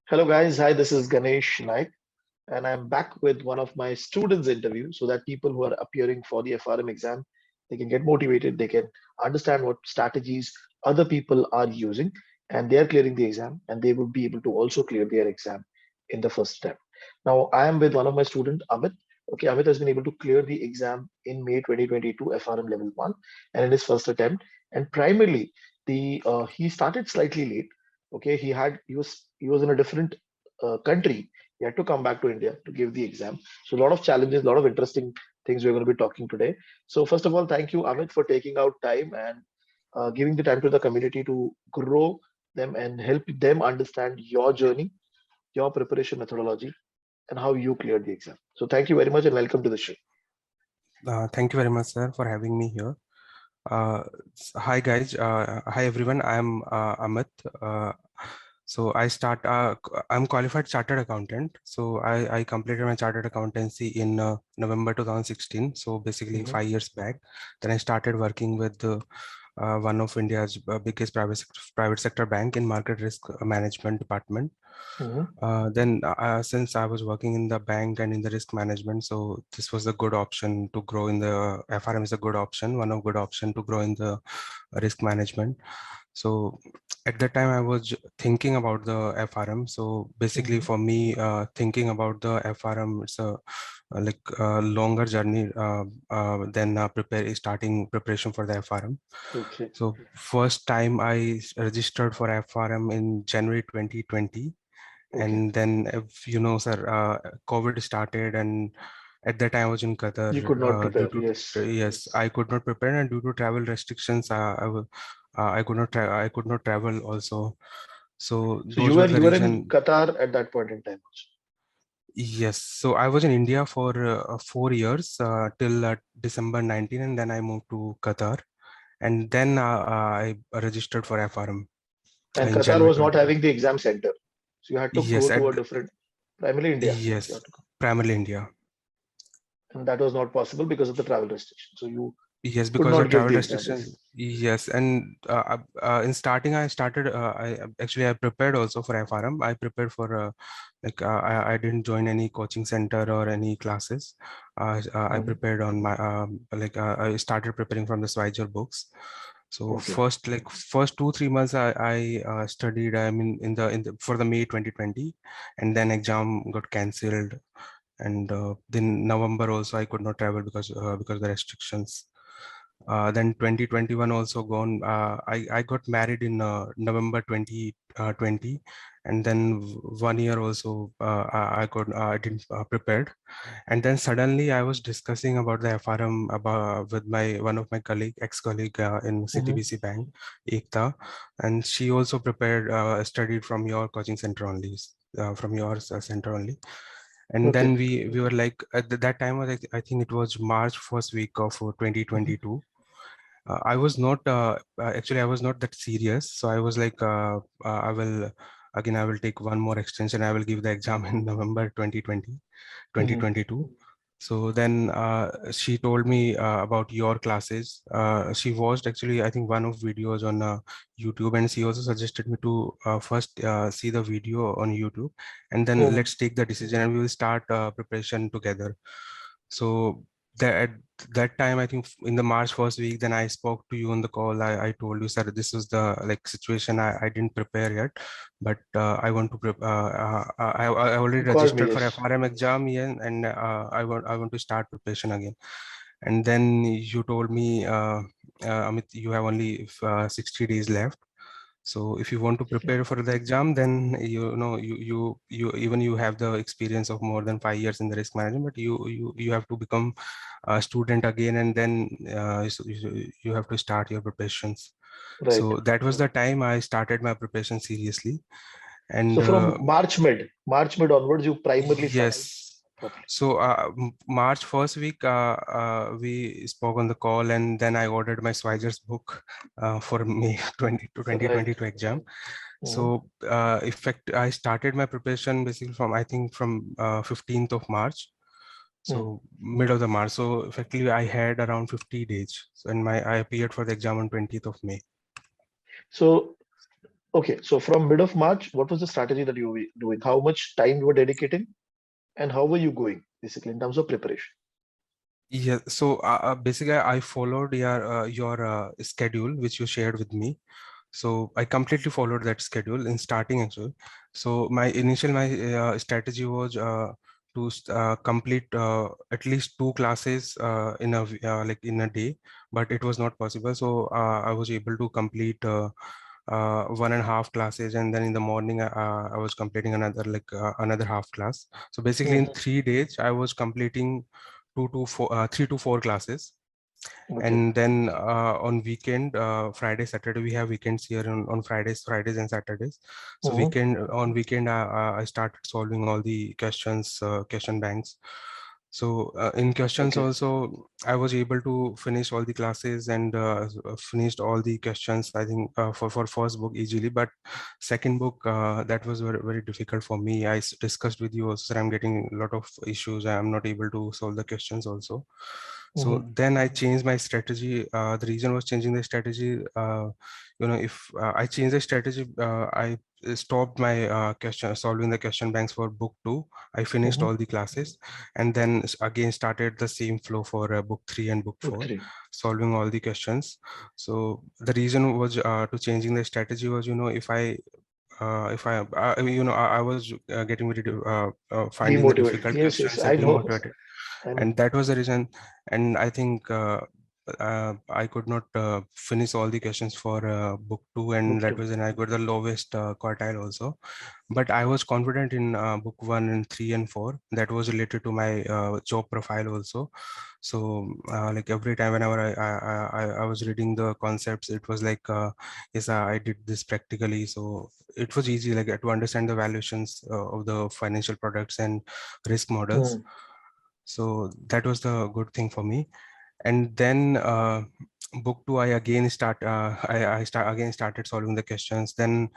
Hello guys, hi, this is Ganesh Naik and I'm back with one of my students interview so that people who are appearing for the FRM exam, they can get motivated, they can understand what strategies other people are using and they are clearing the exam and they will be able to also clear their exam in the first step. Now I am with one of my student, Amit. Okay, Amit has been able to clear the exam in May 2022 FRM level 1 and in his first attempt. And primarily the he started slightly late. Okay, he was in a different country. He had to come back to India to give the exam. So a lot of challenges, a lot of interesting things we're going to be talking today. So first of all, thank you, Amit, for taking out time and giving the time to the community to grow them and help them understand your journey, your preparation methodology, and how you cleared the exam. So thank you very much and welcome to the show. Thank you very much, sir, for having me here. Uh, Hi, guys. Hi, everyone. I'm Amit. I'm qualified chartered accountant. So I completed my chartered accountancy in November 2016. So basically Mhm, 5 years back. Then I started working with one of India's biggest private sector bank in market risk management department. mhm. Since I was working in the bank and in the risk management, so this was a good option to grow in the FRM is a good option, one of good option to grow in the risk management. So at that time I was thinking about the FRM. So basically Mhm. for me, thinking about the FRM, it's a longer journey than starting preparation for the FRM. Okay. So first time I registered for FRM in January 2020. Okay. And then, if you know, sir, COVID started, and at that time I was in Qatar. You could not Due prepare. to Yes. yes, I could not prepare, and due to travel restrictions, I could not I could not travel also. So So those were the you were in reason. Qatar at that point in time also. Yes, so I was in India for 4 years till December 19, and then I moved to Qatar, and then I registered for FRM And in Qatar January was not 20. having the exam center. So you had to go Yes, to a different, primarily India. You yes, had to go. primarily India. And that was not possible because of the travel restriction. So you Yes, could because not of give travel the exam. restrictions. Yes, and in starting, I started. I prepared also for FRM. I prepared for I didn't join any coaching center or any classes. I Mhm. prepared on my I started preparing from the Schweizer books. So Okay. first 2 3 months I studied. I mean in the for the May 2020, and then exam got cancelled, and then November also I could not travel because of the restrictions. Then 2021 also gone. I got married in November 2020, and then 1 year also I didn't prepared. And then suddenly I was discussing about the FRM with my one of my ex-colleague in Mhm. CTBC Bank, Ekta, and she also prepared, studied from your coaching center only, from your center only. And then Okay. we were like at that time was, I think it was March first week of Mhm. 2022. I was not actually I was not that serious, so I was like I will again I will take one more extension. I will give the exam in November 2020, Mhm. 2022. So then she told me about your classes. She watched actually I think one of videos on YouTube, and she also suggested me to first see the video on YouTube, and then Mhm. let's take the decision and we will start preparation together. So at that time, I think in the March first week, then I spoke to you on the call. I told you, sir, this is the like situation. I didn't prepare yet, but I want to I already You called me, registered for yes. FRM exam, yeah, and I want to start preparation again. And then you told me, Amit, you have only 60 days left. So if you want to prepare for the exam, then you even you have the experience of more than 5 years in the risk management, but you have to become a student again, and then you have to start your preparations. Right. So that was the time I started my preparation seriously. So And from March mid onwards, you primarily started yes. properly. So March first week, we spoke on the call, and then I ordered my Schweizer's book for May 20 to Right. 2022 exam. Mhm. So I started my preparation basically from I think from 15th of March. Mhm. So mid of the March. So effectively I had around 50 days. So, and I appeared for the exam on 20th of May. So Okay, so from mid of March, what was the strategy that you were doing? How much time you were dedicating, and how were you going basically in terms of preparation? Yeah, so basically I followed your schedule which you shared with me. So I completely followed that schedule in starting actually. So my strategy was to complete at least two classes like in a day, but it was not possible. So I was able to complete 1.5 classes, and then in the morning I was completing another half class. So basically in Mhm. 3 days I was completing 3 to 4 classes. Okay. And then on weekend, Friday Saturday, we have weekends here on Fridays and Saturdays. So Mhm. weekend I started solving all the questions, question banks. So in questions Okay. also I was able to finish all the classes and finished all the questions, I think, for first book easily. But second book, that was very, very difficult for me. Discussed with you also that I'm getting a lot of issues. I am not able to solve the questions also. So Mhm. then I changed my strategy. The reason was changing the strategy. If I changed the strategy, I stopped my solving the question banks for book two. I finished Mhm. all the classes, and then again started the same flow for book three and book Book four, three. solving all the questions. So the reason was to changing the strategy was, I was getting very finding the Demotivated. difficult Yes, yes, questions and I know. demotivated, I know. and that was the reason. And I think I could not finish all the questions for book two, and Book that two. was, and I got the lowest quartile also. But I was confident in book one and three and four. That was related to my job profile also. So like every time whenever I was reading the concepts, it was like, yes, I did this practically. So it was easy, like to understand the valuations of the financial products and risk models. Mm. So that was the good thing for me. And then book two, I started solving the questions. Then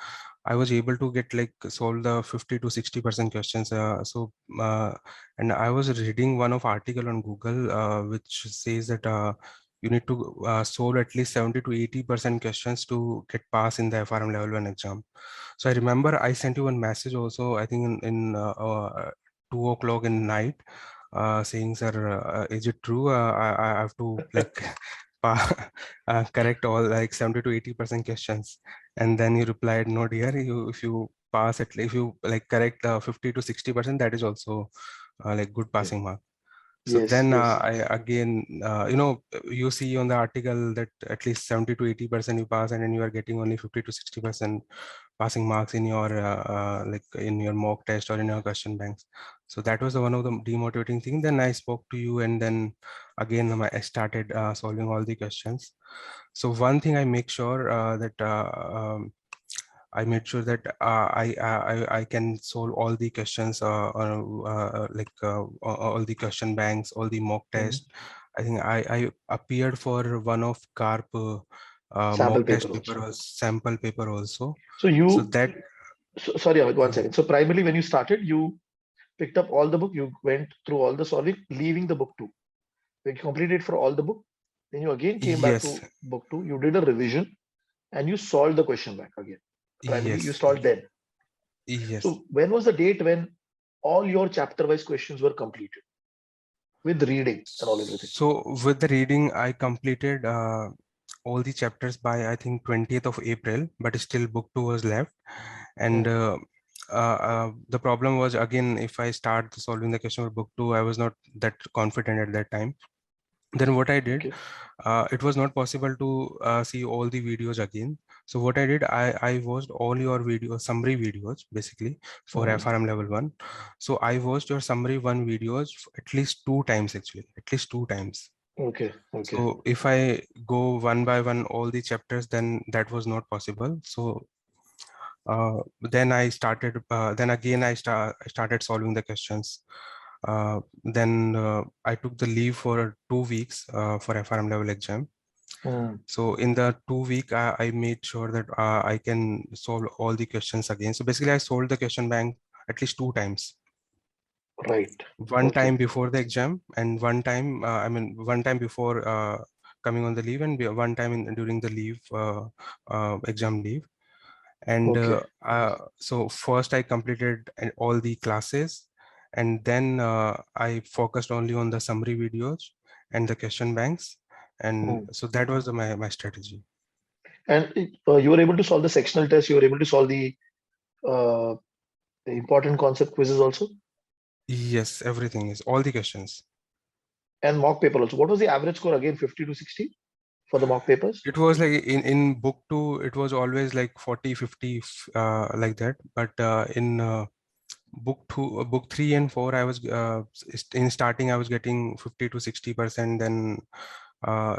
I was able to get like solve the 50 to 60% questions. And I was reading one of article on Google which says that you need to solve at least 70 to 80% questions to get pass in the FRM level 1 exam. So I remember I sent you one message also, I think in 2 o'clock in night, saying, sir, is it true? I have to like correct all like 70 to 80% questions. And then you replied, no, dear, if you pass it, if you like correct 50 to 60%, that is also like good Yeah. passing mark. So Yes, then yes. I again, you see on the article that at least 70 to 80% you pass, and then you are getting only 50 to 60% passing marks in your like in your mock test or in your question banks. So that was one of the demotivating thing. Then I spoke to you, and then again I started solving all the questions. So one thing I make sure that I made sure that I can solve all the questions all the question banks, all the mock Mhm. tests. I think I appeared for one of CARP Sample mock paper test also. paper or sample paper also. So So you, that sorry, Amit, one yeah. second. So primarily when you started, you picked up all the book, you went through all the solving, leaving the book two. When you completed for all the book, then you again came back Yes, to book two, you did a revision and you solved the question back again. Primarily you yes, solved then. yes. So when was the date when all your chapter wise questions were completed with reading and all everything? So with the reading, I completed all the chapters by I think 20th of April, but still book two was left. And Hmm. the problem was, again, if I start solving the question for book two, I was not that confident at that time. Then what I did, Okay. it was not possible to see all the videos again. So what I did, I watched all your video summary videos basically for Hmm. FRM level 1. So I watched your summary one videos at least two times, actually, at least two times. Okay. Okay. So if I go one by one all the chapters, then that was not possible. So then I started. Then again, I started solving the questions. Then I took the leave for 2 weeks for FRM level exam. Hmm. So in the 2 week, I made sure that I can solve all the questions again. So basically, I solved the question bank at least two times. Right. One Okay. time before the exam, and one time, one time before coming on the leave, and one time during the leave, exam leave. And Okay. so first I completed all the classes, and then I focused only on the summary videos and the question banks. And Hmm. so that was my strategy. And you were able to solve the sectional test. You were able to solve uh, the important concept quizzes also, Yes, everything is all the questions. and mock paper also. What was the average score again? 50 to 60 for the mock papers. It was like in book 2, it was always like 40, 50, like that. But in book 2, book 3 and 4, I was in starting I was getting 50 to 60%. Then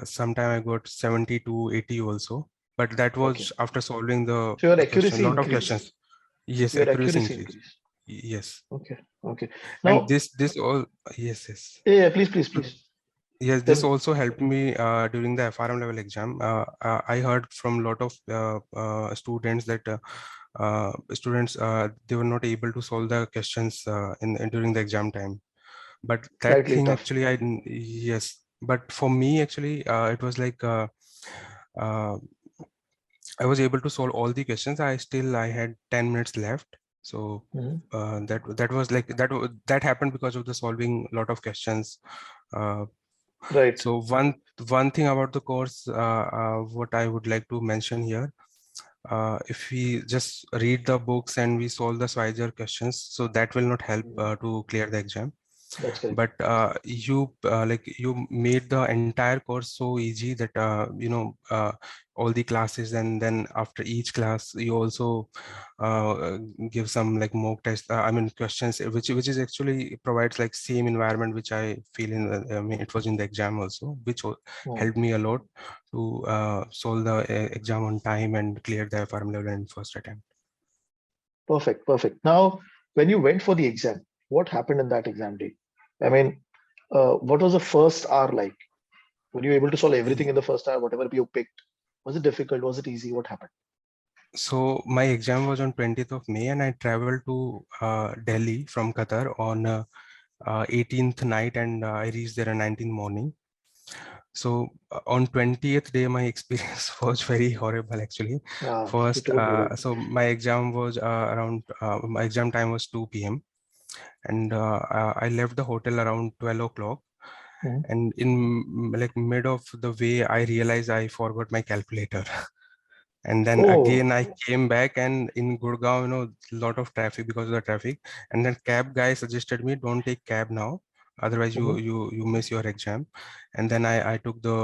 sometime I got 70 to 80 also. But that Okay. was after solving the So your question, accuracy lot of increased. questions. Yes, Your accuracy accuracy increase. increased. Yes. Okay. Okay. And Now, this all, yes, yes. yeah, yeah, please, please, So please yes, tell this me. also helped me during the FRM level exam. I heard from a lot of students that students they were not able to solve the questions during the exam time. But that Slightly thing tough. actually, yes. But for me, actually, it was like uh, I was able to solve all the questions. I had 10 minutes left. So Mhm. that was like that happened because of the solving a lot of questions. Uh, Right. so one thing about the course, what I would like to mention here, if we just read the books and we solve the Schweizer questions, so that will not help Mhm. to clear the exam. That's correct. But you made the entire course so easy that all the classes, and then after each class you also give some like mock test, I mean questions, which is actually provides like same environment which I feel in I mean it was in the exam also, which Hmm. helped me a lot to solve the exam on time and clear the FRM level in first attempt. Perfect. Perfect. Now, when you went for the exam, what happened in that exam day? I mean, what was the first hour like? Were you able to solve everything in the first hour, whatever you picked? Was it difficult? Was it easy? What happened? So my exam was on 20th of May, and I traveled to Delhi from Qatar on 18th night, and I reached there on 19th morning. So on 20th day, my experience was very horrible actually. You First, told me that. so my exam was around, my exam time was 2 p.m. and I left the hotel around 12 o'clock. Mhm. And in like mid of the way, I realized I forgot my calculator. And then Oh, again I came back, and in Gurgaon, lot of traffic because of the traffic. And then cab guy suggested me, don't take cab now, otherwise you mhm. you miss your exam. And then I took the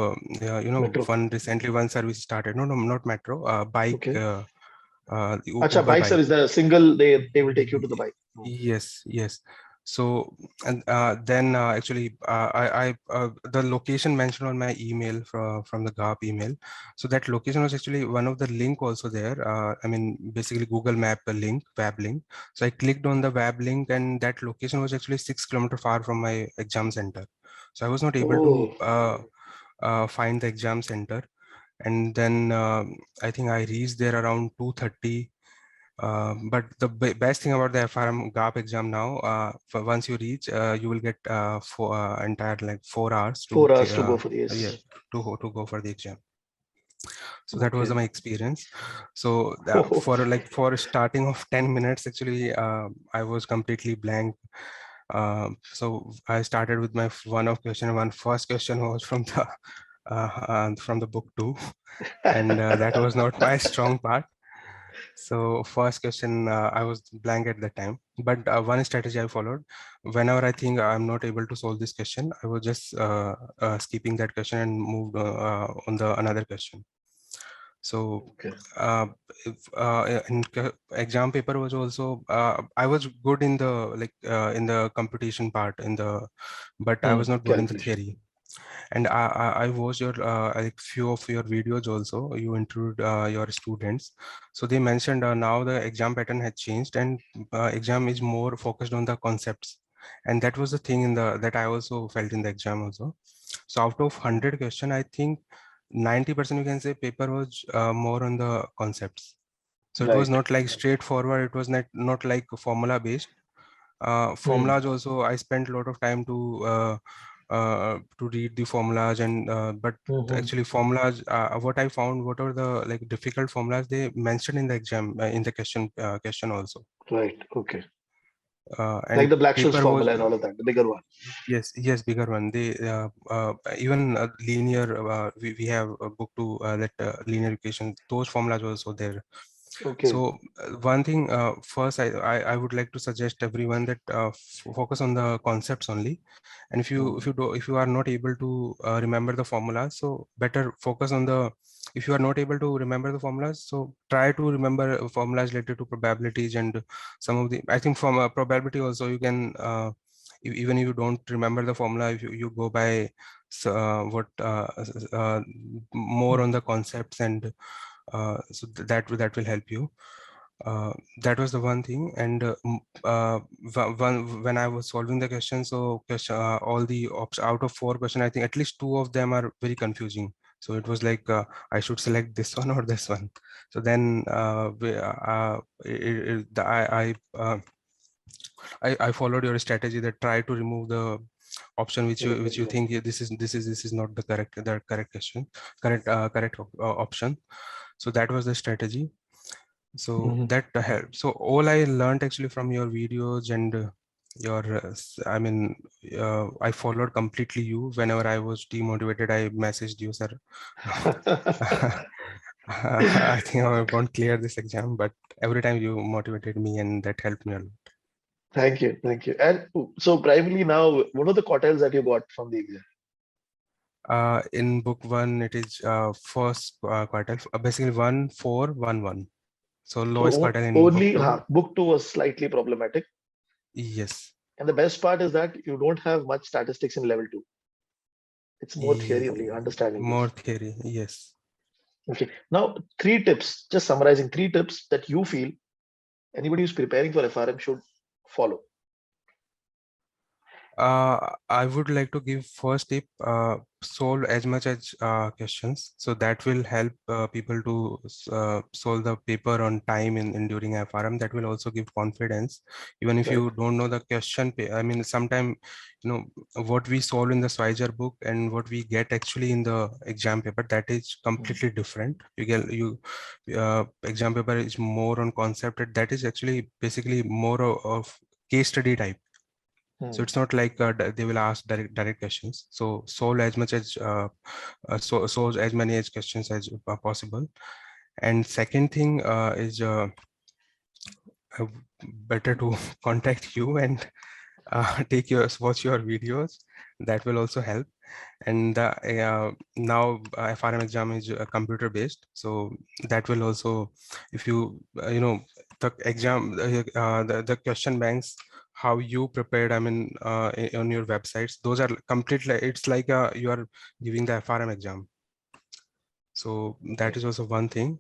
Metro. one recently one service started, no, not metro, bike, Okay. Acha, Uber bike bike. service, the single, they will take you to the bike. Oh, Yes, yes. So, and then actually, the location mentioned on my email from the GAP email. So that location was actually one of the link also there. I mean, basically Google Map link, web link. So I clicked on the web link, and that location was actually 6 kilometers far from my exam center. So I was not able to oh, find the exam center. And then I think I reached there around 2:30. But the best thing about the FRM GAP exam now, once you reach, you will get for entire like 4 hours to 4 hours to go for the yeah, yes. to go for the exam. So that was Okay. my experience. So Oh, for starting of 10 minutes, actually, I was completely blank. So I started with my one of question. One first question was from the book 2, and that was not my strong part. So first question, I was blank at the time. But one strategy I followed, whenever I think I'm not able to solve this question, I was just skipping that question and moved on the another question. So okay. uh, exam paper was also, I was good in the in the computation part but I was not good in the Calculation. theory. And I watched your like few of your videos also. You interviewed your students, so they mentioned now the exam pattern has changed, and exam is more focused on the concepts. And that was the thing in the that I also felt in the exam also. So out of Hmm. 100 question, I think 90% you can say paper was more on the concepts. So it was Right. not like straightforward. It was not like formula based. Hmm. Formulas also, I spent a lot of time to to read the formulas, and but Hmm. actually formulas, what I found, what are the like difficult formulas they mentioned in the exam, in the question also. Right. Okay. Like And the Black-Scholes paper was, formula and all of that, the bigger one. yes, yes, bigger one. They even linear, we have a book to that linear equation. Those formulas were also there. Okay. So one thing, first, I would like to suggest everyone that focus on the concepts only. And if you are not able to remember the formulas, so better focus on the. If you are not able to remember the formulas, so try to remember formulas related to probabilities and some of the. I think from a probability also you can. Even if you don't remember the formula, if you go by what more on the concepts, and that will help you. uh, that was the one thing. And when I was solving the question, so all the out of 4 questions, I think at least 2 of them are very confusing. So it was like I should select this one or this one. So then I followed your strategy that try to remove the option which you Yeah. think, yeah, this is not the correct question, correct option. So that was the strategy. So Hmm. that helped. So all I learned actually from your videos and your I mean, I followed completely you. Whenever I was demotivated, I messaged you, sir. I think I won't clear this exam, but every time you motivated me, and that helped me a lot. Thank you. Thank you. And so primarily now, what are the quartiles that you got from the exam? In book one, it is first quartile, basically 1 4 1 1. So So lowest quartile in book only two. book two was slightly problematic. Yes. And the best part is that you don't have much statistics in level two. It's more theory only, understanding More this. theory. Yes. Okay. Now, three tips, just summarizing three tips that you feel anybody who's preparing for FRM should follow. I would like to give first tip, solve as much as questions. So that will help people to solve the paper on time in during FRM. That will also give confidence. Even if Right. you don't know the question, I mean, sometimes, you know, what we solve in the Swiger book and what we get actually in the exam paper, that is Mm. completely different. Exam paper is more on concept. That is actually basically more of case study type. So Mm. it's not like they will ask direct questions. So solve as much as solve as many as questions as possible. And second thing is uh, better to contact you and take your watch your videos. That will also help. And now FRM exam is computer based, so that will also, if you the exam, the question banks, how you prepared, I mean, on your websites, those are completely, it's like you are giving the FRM exam. So that Okay. is also one thing.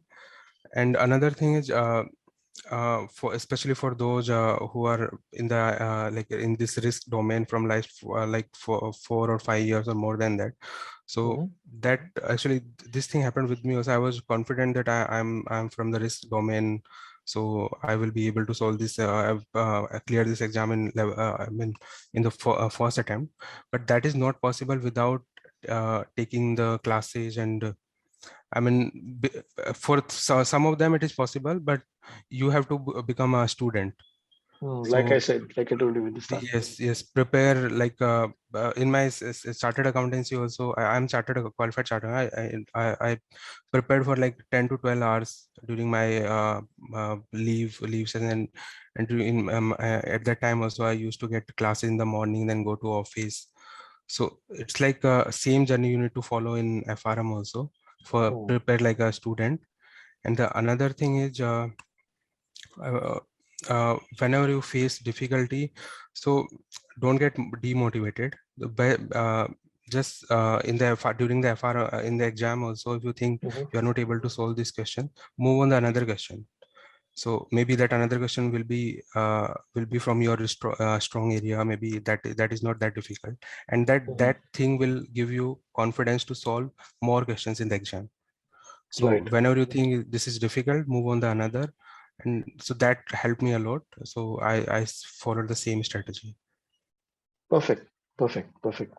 And another thing is for especially for those who are in the like in this risk domain from like for 4 or 5 years or more than that. So Mhm. that actually this thing happened with me also. I was confident that I'm from the risk domain, so I will be able to solve this. Clear this exam in I mean in the first attempt. But that is not possible without taking the classes. And I mean, for some of them it is possible, but you have to become a student. Like I So said, like I told you at the start. yes, yes, prepare like in my chartered accountancy also. I'm chartered qualified chartered. I prepared for like 10 to 12 hours during my leave session, and at that time also I used to get classes in the morning, then go to office. So it's like same journey you need to follow in FRM also, for Mm. prepare like a student. And the another thing is uh, whenever you face difficulty, so don't get demotivated. Just in the during the FR in the exam also, if you think Mhm. you are not able to solve this question, move on the another question. So maybe that another question will be from your strong area. Maybe that is not that difficult, and Mhm. that thing will give you confidence to solve more questions in the exam. So Right. whenever you think this is difficult, move on the another. And so that helped me a lot. So I followed the same strategy. Perfect. Perfect. Perfect.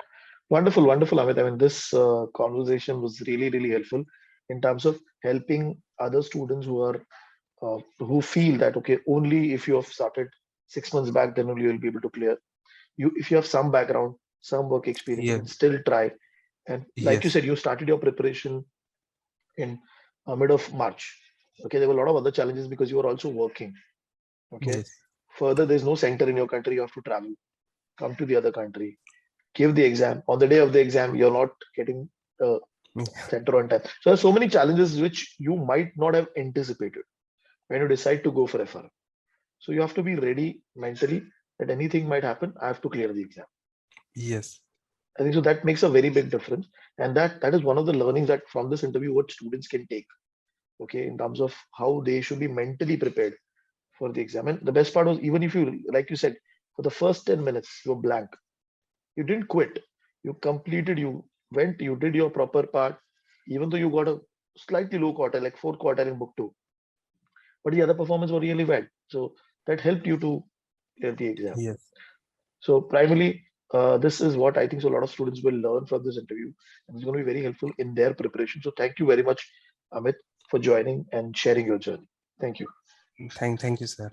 Wonderful, wonderful, Amit. I mean, this conversation was really, really helpful in terms of helping other students who feel that okay, only if you have started 6 months back, then only you'll be able to clear. You, if you have some background, some work experience, you Yeah. can still try. And like you Yes. said, you started your preparation in mid of March. Okay, there were a lot of other challenges because you were also working. Okay, Yes. further, there's no center in your country. You have to travel, come to the other country, give the exam. On the day of the exam, you're not getting the center on time. So there's so many challenges which you might not have anticipated when you decide to go for FRM. So you have to be ready mentally that anything might happen. I have to clear the exam. Yes. I think so that makes a very big difference, and that is one of the learnings that from this interview what students can take. Okay, in terms of how they should be mentally prepared for the exam. And the best part was even if you, like you said, for the first 10 minutes you're blank, you didn't quit. You completed. You went. You did your proper part, even though you got a slightly low quarter, like fourth quarter in book two, but the other performance were really bad. So that helped you to clear the exam. Yes. So primarily, this is what I think so a lot of students will learn from this interview, and it's going to be very helpful in their preparation. So thank you very much, Amit, for joining and sharing your journey. Thank you. Thank you, sir.